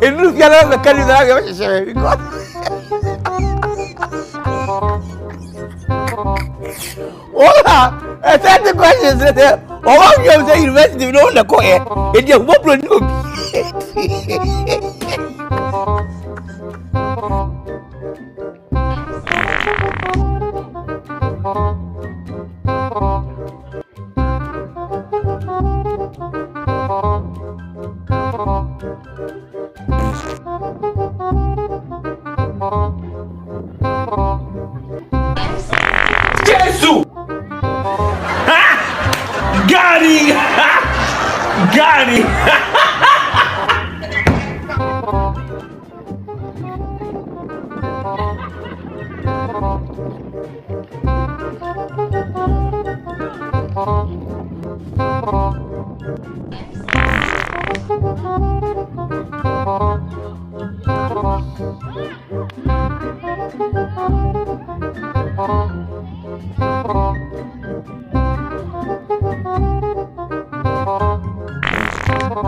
Ele quer la calidad que se ve. Hola, esta question is there. Oh, you say university no na ko e. E dia mo pro no. Jesus! Ha! Got him! Got him!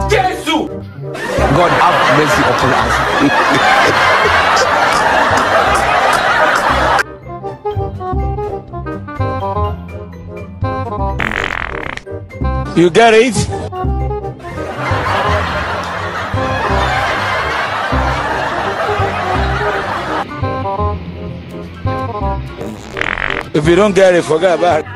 Jesus! God have mercy upon us. You get it? If you don't get it, forget about it.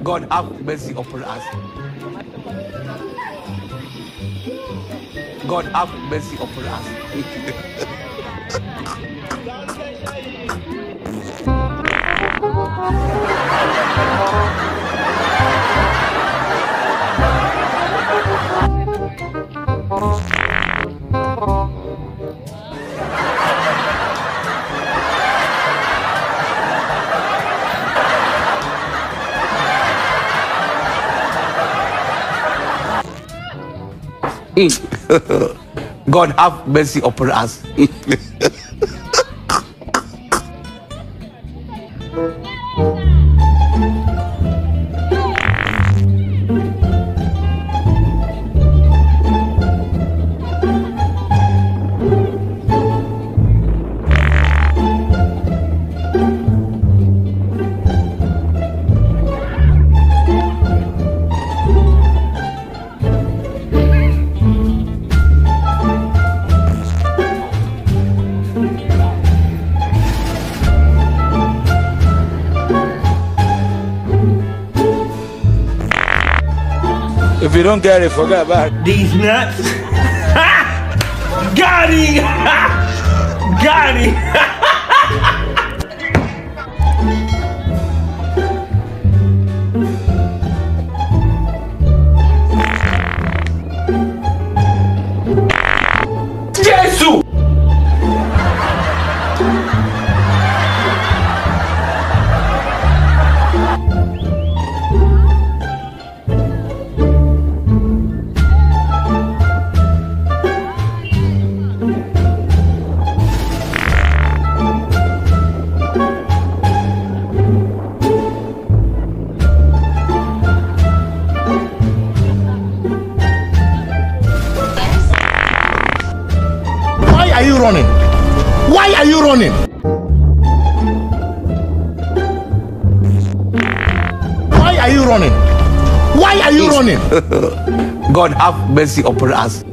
God have mercy upon us. God have mercy upon us. God have mercy upon us. If you don't get it, forget about it. These nuts. Ha! Got him! Got him! Jesus! running? Why are you running? God have mercy upon us.